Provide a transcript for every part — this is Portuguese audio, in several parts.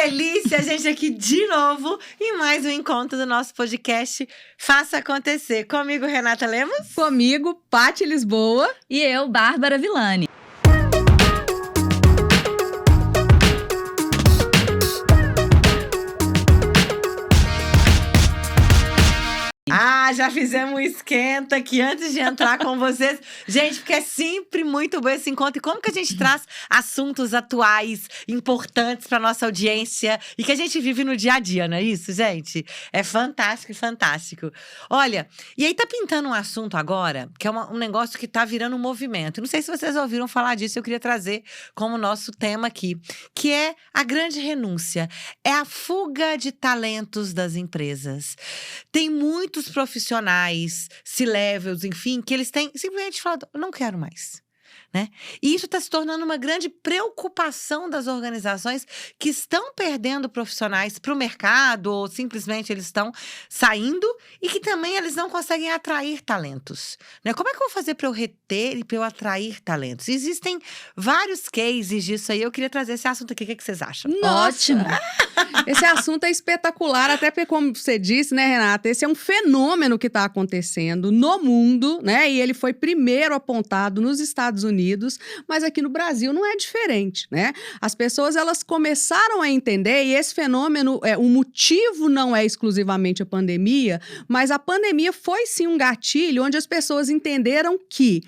delícia! A gente aqui de novo em mais um encontro do nosso podcast Faça Acontecer. Comigo, Renata Lemos. Comigo, Paty Lisboa. E eu, Bárbara Villani. Já fizemos um esquenta aqui antes de entrar com vocês. Gente, porque é sempre muito bom esse encontro. E como que a gente traz assuntos atuais, importantes para nossa audiência e que a gente vive no dia a dia, não é isso, gente? É fantástico, fantástico. Olha, e aí tá pintando um assunto agora, que é um negócio que tá virando um movimento. Não sei se vocês ouviram falar disso, eu queria trazer como nosso tema aqui, que é a grande renúncia. É a fuga de talentos das empresas. Tem muitos profissionais, C-levels, enfim, que eles têm simplesmente falado, eu não quero mais. Né? E isso está se tornando uma grande preocupação das organizações que estão perdendo profissionais para o mercado ou simplesmente eles estão saindo e que também eles não conseguem atrair talentos. Né? Como é que eu vou fazer para eu reter e para eu atrair talentos? Existem vários cases disso aí. Eu queria trazer esse assunto aqui. O que vocês acham? Nossa. Ótimo! Esse assunto é espetacular, até porque, como você disse, né, Renata? Esse é um fenômeno que está acontecendo no mundo, né? E ele foi primeiro apontado nos Estados Unidos, mas aqui no Brasil não é diferente, né? As pessoas, elas começaram a entender, e esse fenômeno, o motivo não é exclusivamente a pandemia, mas a pandemia foi sim um gatilho onde as pessoas entenderam que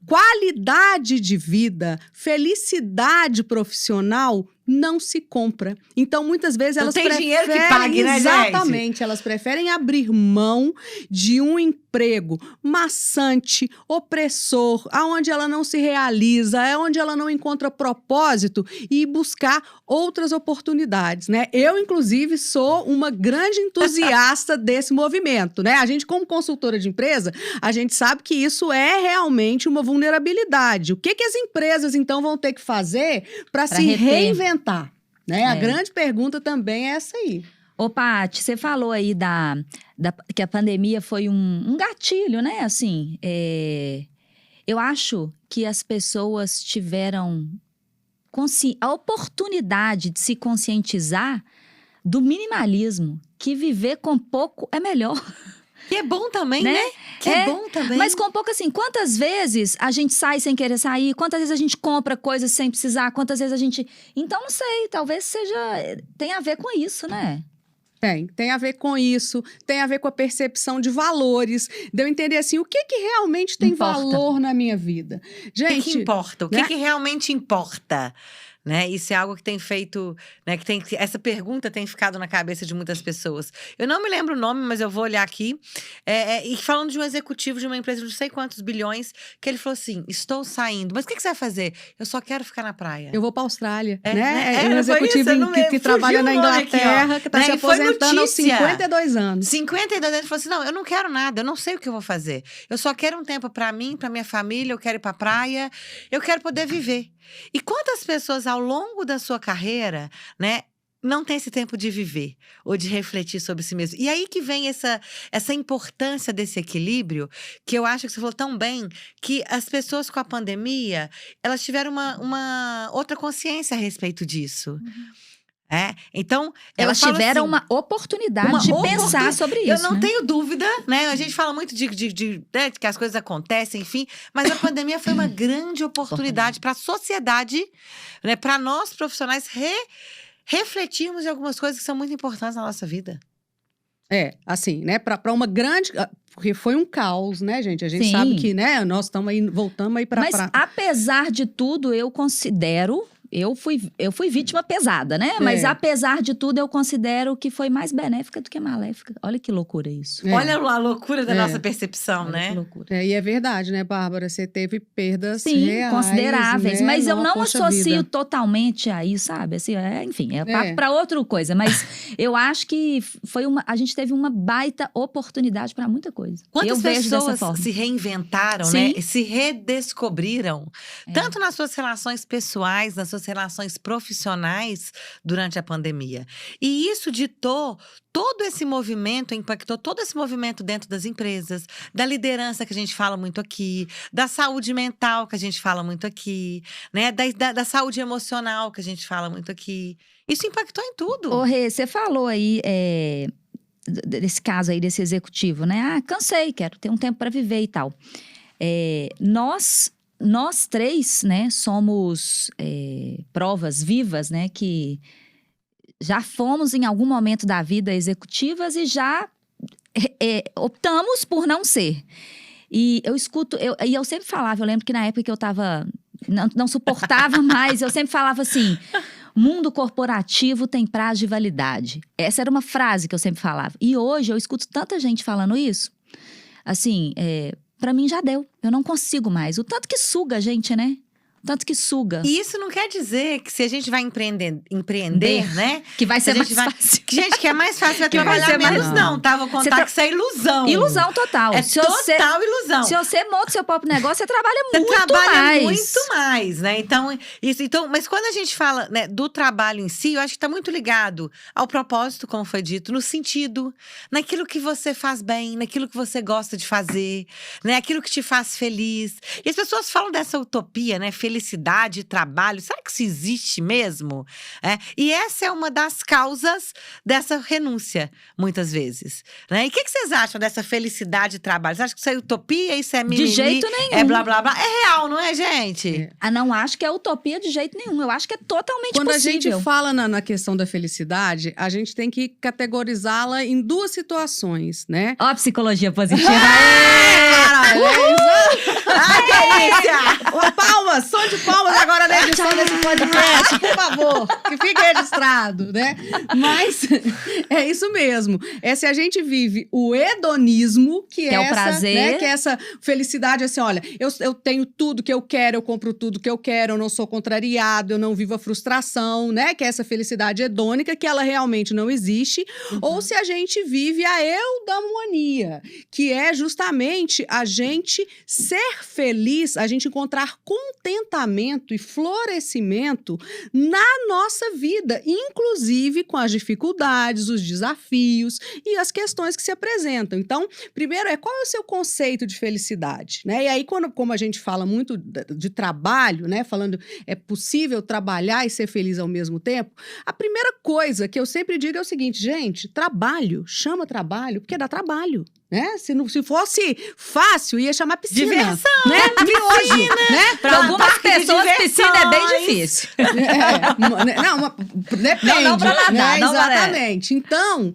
qualidade de vida, felicidade profissional não se compra. Então, muitas vezes, elas tem preferem… dinheiro que pague, né, gente? Exatamente. Elas preferem abrir mão de um emprego maçante, opressor, aonde ela não se realiza, é onde ela não encontra propósito e buscar outras oportunidades, né? Eu, inclusive, sou uma grande entusiasta desse movimento, né? A gente, como consultora de empresa, a gente sabe que isso é realmente uma vulnerabilidade. O que as empresas, então, vão ter que fazer para se reinventar? Né? A grande pergunta também é essa aí. Ô, Paty, você falou aí que a pandemia foi um gatilho, né? Assim, eu acho que as pessoas tiveram a oportunidade de se conscientizar do minimalismo, que viver com pouco é melhor. Que é bom também, né? Que é bom também. Mas com pouco, assim, quantas vezes a gente sai sem querer sair? Quantas vezes a gente compra coisas sem precisar? Quantas vezes a gente… Então, não sei, talvez tenha a ver com isso, né? Tem a ver com isso, tem a ver com a percepção de valores, de eu entender assim, o que realmente tem valor na minha vida. Gente, o que importa? O que realmente importa? Né? Isso é algo que tem feito, né? Essa pergunta tem ficado na cabeça de muitas pessoas. Eu não me lembro o nome, mas eu vou olhar aqui. E falando de um executivo de uma empresa de não sei quantos bilhões, que ele falou assim: estou saindo. Mas o que você vai fazer? Eu só quero ficar na praia. Eu vou para a Austrália, né? né? Um executivo que trabalha na Inglaterra, que está se aposentando aos 52 anos. 52 anos, ele falou assim: não, eu não quero nada, eu não sei o que eu vou fazer. Eu só quero um tempo para mim, para minha família, eu quero ir para a praia, eu quero poder viver. E quantas pessoas ao longo da sua carreira, né, não tem esse tempo de viver ou de refletir sobre si mesmo? E aí que vem essa importância desse equilíbrio, que eu acho que você falou tão bem, que as pessoas com a pandemia, elas tiveram uma outra consciência a respeito disso. Então, elas tiveram uma oportunidade de pensar sobre isso. Eu não tenho dúvida, né? A gente fala muito de que as coisas acontecem, enfim, mas a pandemia foi uma grande oportunidade para a sociedade, né? Para nós profissionais refletirmos em algumas coisas que são muito importantes na nossa vida. Assim, né? Para uma grande… Porque foi um caos, né, gente? A gente sabe que, né? Nós voltamos aí para… Mas, apesar de tudo, eu considero… Eu fui vítima pesada, né? Mas, apesar de tudo, eu considero que foi mais benéfica do que maléfica. Olha que loucura isso. Olha a loucura da nossa percepção, né? Que loucura. E é verdade, né, Bárbara? Você teve perdas reais, consideráveis. Né? Mas eu não associo totalmente a isso, sabe? Assim, enfim, papo para outra coisa. Mas eu acho que a gente teve uma baita oportunidade para muita coisa. Quantas pessoas se reinventaram, né? Se redescobriram. Tanto nas suas relações pessoais, nas suas suas relações profissionais durante a pandemia. E isso ditou todo esse movimento, impactou todo esse movimento dentro das empresas, da liderança que a gente fala muito aqui, da saúde mental que a gente fala muito aqui, né? Da saúde emocional que a gente fala muito aqui. Isso impactou em tudo. Ô, Rê, você falou aí desse caso aí, desse executivo, né? Ah, cansei, quero ter um tempo para viver e tal. Nós três, né, somos provas vivas, né, que já fomos em algum momento da vida executivas e já optamos por não ser. E eu escuto, eu sempre falava, eu lembro que na época que eu tava, não suportava mais, eu sempre falava assim: mundo corporativo tem prazo de validade. Essa era uma frase que eu sempre falava. E hoje eu escuto tanta gente falando isso, assim, pra mim já deu. Eu não consigo mais. O tanto que suga a gente, né? O tanto que suga. E isso não quer dizer que se a gente vai empreender, né? Que vai ser mais fácil. Gente, que é mais fácil, vai Que vai trabalhar ser mais- menos, não, tá? Vou contar que isso é ilusão. Ilusão total. É Se você- total ilusão. Se você monta seu próprio negócio, você trabalha Você muito trabalha mais. muito mais, né? Então, mas quando a gente fala, né, do trabalho em si, eu acho que está muito ligado ao propósito, como foi dito, no sentido, naquilo que você faz bem, naquilo que você gosta de fazer, né? Aquilo que te faz feliz. E as pessoas falam dessa utopia, né? Felicidade, trabalho. Será que isso existe mesmo? E essa é uma das causas dessa renúncia, muitas vezes, né? E o que vocês acham dessa felicidade e trabalho? Vocês acham que isso é utopia? Isso é mimimi? De jeito nenhum. É blá, blá, blá. É real, não é, gente? Não acho que é utopia de jeito nenhum. Eu acho que é totalmente Quando possível. a gente fala na questão da felicidade, a gente tem que categorizá-la em duas situações, né? Ó, a psicologia positiva. Ai, delícia! Palmas, som de palmas agora na edição desse podcast, por favor, que fique registrado, né? Mas é isso mesmo. Se a gente vive o hedonismo, que é o essa, prazer. né, que é essa felicidade assim, olha, eu tenho tudo que eu quero, eu compro tudo que eu quero, eu não sou contrariado, eu não vivo a frustração, né? Que é essa felicidade hedônica, que ela realmente não existe. Ou se a gente vive a eudaimonia, que é justamente a gente ser feliz, a gente encontrar contentamento e florescimento na nossa vida, inclusive com as dificuldades, os desafios e as questões que se apresentam. Então, primeiro qual é o seu conceito de felicidade, né? E aí, como a gente fala muito de trabalho, né? Falando é possível trabalhar e ser feliz ao mesmo tempo, a primeira coisa que eu sempre digo é o seguinte, gente, trabalho, chama trabalho porque dá trabalho. Né? Se fosse fácil, ia chamar piscina. Diversão, né? Miojo, né? Para algumas pessoas, piscina é bem diversões. difícil. Depende. Não pra nadar, né? não pra- Exatamente. Então,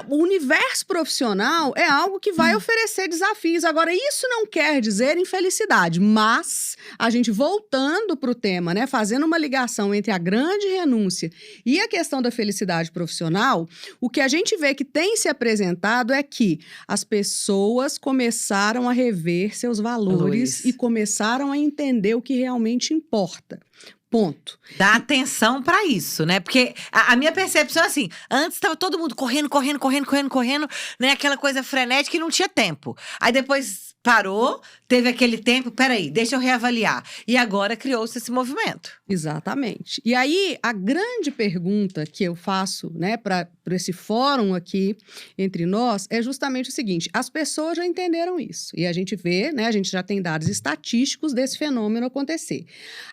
o universo profissional é algo que vai oferecer desafios. Agora, isso não quer dizer infelicidade, mas a gente voltando para o tema, né? Fazendo uma ligação entre a grande renúncia e a questão da felicidade profissional, o que a gente vê que tem se apresentado é que as pessoas começaram a rever seus valores e começaram a entender o que realmente importa. Ponto. Dá atenção pra isso, né? Porque a minha percepção é assim, antes tava todo mundo correndo, né? Aquela coisa frenética e não tinha tempo. Aí depois parou, teve aquele tempo, peraí, deixa eu reavaliar. E agora criou-se esse movimento. Exatamente. E aí, a grande pergunta que eu faço, né, para esse fórum aqui entre nós é justamente o seguinte: as pessoas já entenderam isso. E a gente vê, né, a gente já tem dados estatísticos desse fenômeno acontecer.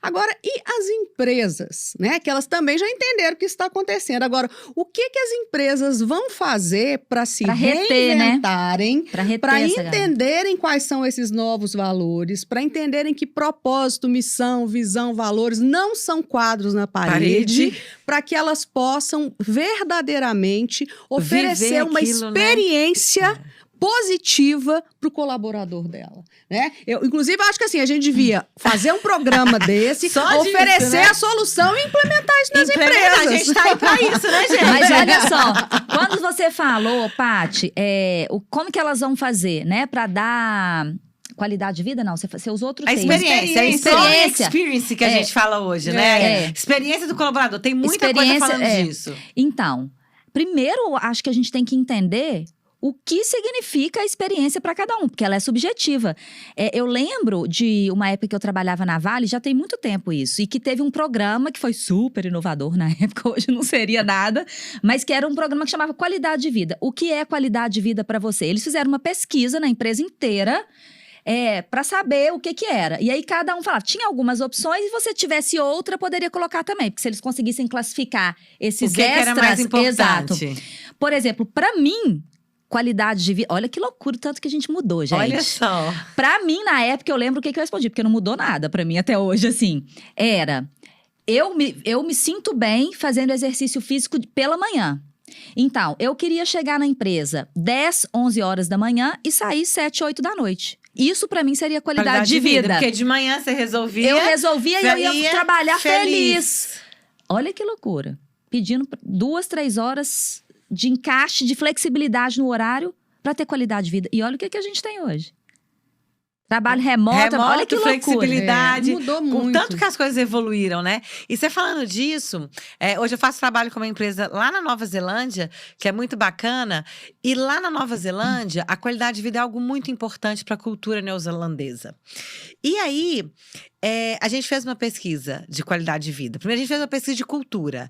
Agora, e as empresas, né, que elas também já entenderam que isso está acontecendo. Agora, o que as empresas vão fazer para se reter, reinventarem, Pra reter para essa galera. entenderem quais são esses novos valores, para entenderem que propósito, missão, visão, valores não são quadros na parede, para que elas possam verdadeiramente oferecer uma aquilo, né? experiência positiva para o colaborador dela, né? Inclusive, acho que assim, a gente devia fazer um programa desse, Só oferecer disso, né? a solução e implementar isso nas empresas. A gente tá aí pra isso, né, gente? Mas olha só, quando você falou, Paty, como que elas vão fazer, né? Pra dar qualidade de vida, não. Você usou outro A termo. experiência, a experience que a gente fala hoje, né? É. Experiência do colaborador, tem muita coisa falando disso. Então, primeiro, acho que a gente tem que entender o que significa a experiência para cada um, porque ela é subjetiva. Eu lembro de uma época que eu trabalhava na Vale, já tem muito tempo isso, e que teve um programa que foi super inovador na época, hoje não seria nada, mas que era um programa que chamava Qualidade de Vida. O que é qualidade de vida para você? Eles fizeram uma pesquisa na empresa inteira, para saber o que era. E aí cada um falava, tinha algumas opções e se você tivesse outra, poderia colocar também. Porque se eles conseguissem classificar esses O que extras… era mais importante? Exato. Por exemplo, para mim, qualidade de vida… Olha que loucura, tanto que a gente mudou, gente. Olha só. Pra mim, na época, eu lembro o que eu respondi. Porque não mudou nada pra mim até hoje, assim. Era… Eu me sinto bem fazendo exercício físico pela manhã. Então, eu queria chegar na empresa 10, 11 horas da manhã e sair 7, 8 da noite. Isso pra mim seria qualidade de vida. Porque de manhã você resolvia. Eu resolvia e eu ia trabalhar feliz. Olha que loucura. Pedindo 2, 3 horas de encaixe, de flexibilidade no horário pra ter qualidade de vida. E olha o que a gente tem hoje. Trabalho remoto, olha que loucura. Flexibilidade. Mudou Com muito. tanto que as coisas evoluíram, né? E você falando disso, hoje eu faço trabalho com uma empresa lá na Nova Zelândia, que é muito bacana. E lá na Nova Zelândia, a qualidade de vida é algo muito importante para a cultura neozelandesa. E aí, a gente fez uma pesquisa de qualidade de vida. Primeiro, a gente fez uma pesquisa de cultura.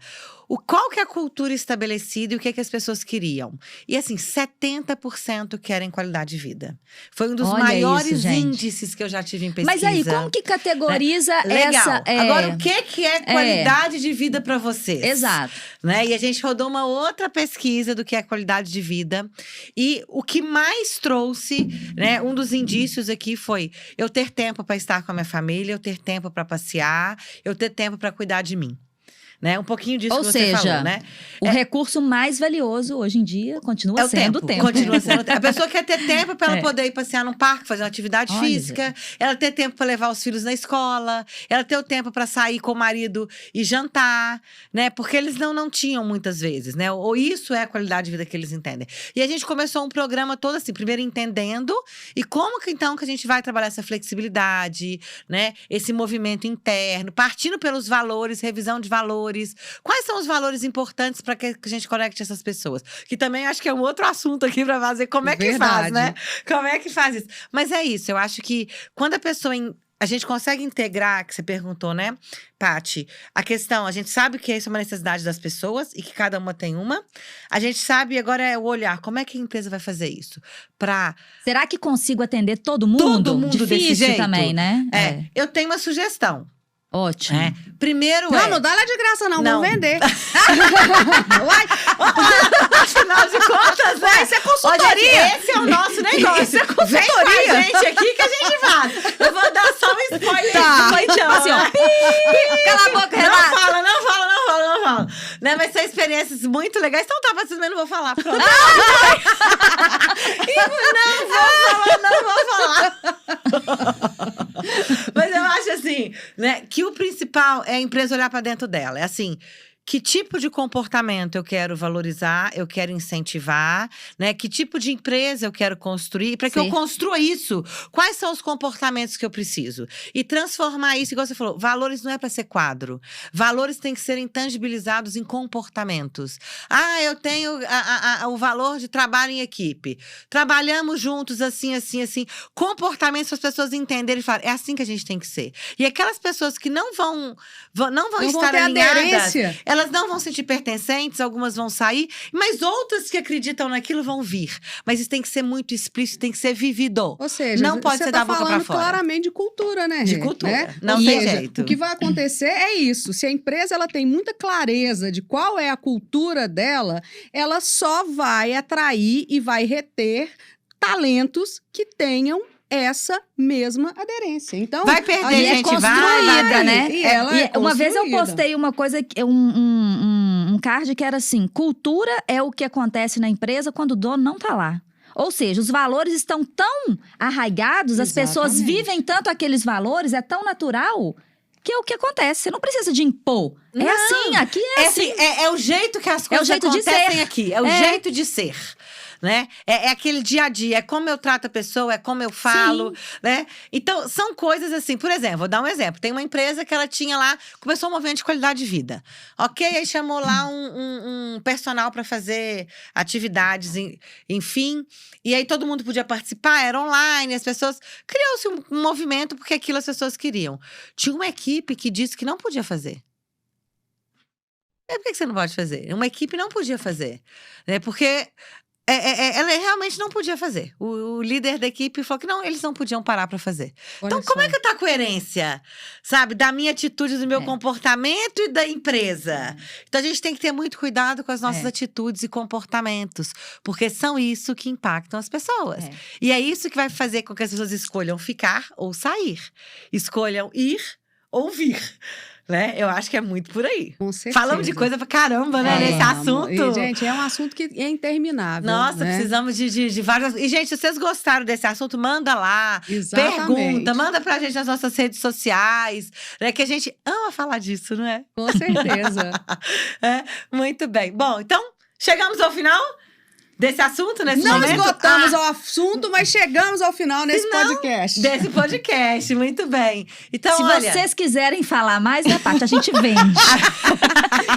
Qual que é a cultura estabelecida e o que as pessoas queriam? E assim, 70% querem qualidade de vida. Foi um dos Olha maiores isso, gente. índices que eu já tive em pesquisa. Mas aí, como que categoriza Legal. essa… Agora, o que é qualidade de vida para vocês? Exato. Né? E a gente rodou uma outra pesquisa do que é qualidade de vida. E o que mais trouxe, né, um dos indícios aqui foi eu ter tempo para estar com a minha família, eu ter tempo para passear, eu ter tempo para cuidar de mim. Né? Um pouquinho disso Ou que você seja, falou, né? O recurso mais valioso hoje em dia continua sendo o tempo. Continua sendo o tempo. A pessoa quer ter tempo para ela poder ir passear num parque, fazer uma atividade Olha, física, ela ter tempo para levar os filhos na escola, ela ter o tempo para sair com o marido e jantar, né? Porque eles não tinham muitas vezes, né? Ou isso é a qualidade de vida que eles entendem. E a gente começou um programa todo assim, primeiro entendendo e como que então que a gente vai trabalhar essa flexibilidade, né? Esse movimento interno, partindo pelos valores, revisão de valores. Quais são os valores importantes para que a gente conecte essas pessoas? Que também acho que é um outro assunto aqui para fazer. Como é que faz, né? Como é que faz isso? Mas é isso, eu acho que quando a gente consegue integrar, que você perguntou, né, Paty? A questão, a gente sabe que isso é uma necessidade das pessoas e que cada uma tem uma. A gente sabe, agora é o olhar, como é que a empresa vai fazer isso? Será que consigo atender todo mundo? Todo mundo Difícil desse jeito? também, né? Eu tenho uma sugestão. Ótimo. Primeiro Não dá lá de graça, não. Vamos vender. Afinal de contas, Isso é consultoria. Esse é o nosso negócio. Isso é consultoria. Vem com a gente aqui que a gente faz. Eu vou dar só um spoiler. Tá. Assim, ó. Cala a boca, Renata. Não fala. Né? Mas são experiências muito legais. Então tá, vocês também não vou falar. Pronto. Não vou falar. Mas eu acho assim, né, que o principal é a empresa olhar para dentro dela. É assim, que tipo de comportamento eu quero valorizar, eu quero incentivar, né? Que tipo de empresa eu quero construir, para que eu construa isso. Quais são os comportamentos que eu preciso? E transformar isso, igual você falou, valores não é para ser quadro. Valores têm que ser intangibilizados em comportamentos. Eu tenho o valor de trabalho em equipe. Trabalhamos juntos assim. Comportamentos para as pessoas entenderem e falarem, é assim que a gente tem que ser. E aquelas pessoas que não vão estar alinhadas, elas não vão sentir pertencentes, algumas vão sair, mas outras que acreditam naquilo vão vir. Mas isso tem que ser muito explícito, tem que ser vivido. Ou seja, não pode ser da boca para fora. Claramente de cultura, né, De cultura. Né? Não tem jeito. O que vai acontecer é isso. Se a empresa ela tem muita clareza de qual é a cultura dela, ela só vai atrair e vai reter talentos que tenham essa mesma aderência. Então, vai perder gente, construída, né? E ela é uma vez eu postei uma coisa, um card que era assim: cultura é o que acontece na empresa quando o dono não tá lá. Ou seja, os valores estão tão arraigados, as pessoas vivem tanto aqueles valores, é tão natural, que é o que acontece. Você não precisa de impor. Não. É assim, aqui é assim. É o jeito que as coisas acontecem aqui. É o jeito de ser. Né? É aquele dia a dia, é como eu trato a pessoa, é como eu falo, né? Então, são coisas assim, por exemplo, vou dar um exemplo. Tem uma empresa que ela tinha lá, começou um movimento de qualidade de vida. Ok? Aí chamou lá um personal para fazer atividades, enfim. E aí todo mundo podia participar, era online, as pessoas… Criou-se um movimento porque aquilo as pessoas queriam. Tinha uma equipe que disse que não podia fazer. Por que você não pode fazer? Uma equipe não podia fazer, né? Porque… ela realmente não podia fazer. O líder da equipe falou que não, eles não podiam parar para fazer. Então, como é que tá a coerência, sabe? Da minha atitude, do meu comportamento e da empresa. Então, a gente tem que ter muito cuidado com as nossas atitudes e comportamentos. Porque são isso que impactam as pessoas. E é isso que vai fazer com que as pessoas escolham ficar ou sair. Escolham ir ou vir. Né? Eu acho que é muito por aí. Com certeza. Falamos de coisa pra caramba, né? Nesse assunto. E, gente, é um assunto que é interminável. Nossa, né? precisamos de várias… E, gente, se vocês gostaram desse assunto, manda lá. Exatamente. Pergunta, manda pra gente nas nossas redes sociais. Né? Que a gente ama falar disso, não é? Com certeza. Muito bem. Bom, então, chegamos ao final desse assunto nesse Não momento? esgotamos o assunto, mas chegamos ao final nesse podcast. Desse podcast, muito bem. Então, Se olha… vocês quiserem falar mais da parte, a gente vende.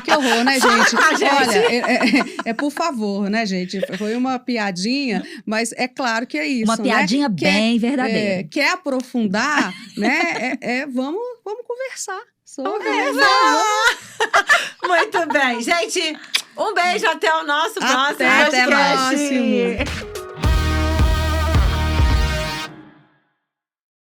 Que horror, né, gente? com a gente. Olha, por favor, né, gente? Foi uma piadinha, mas é claro que é isso, Uma piadinha né? bem verdadeira. Quer aprofundar, né? Vamos conversar sobre isso. Muito bem. Gente, um beijo até o nosso próximo Até podcast. próximo.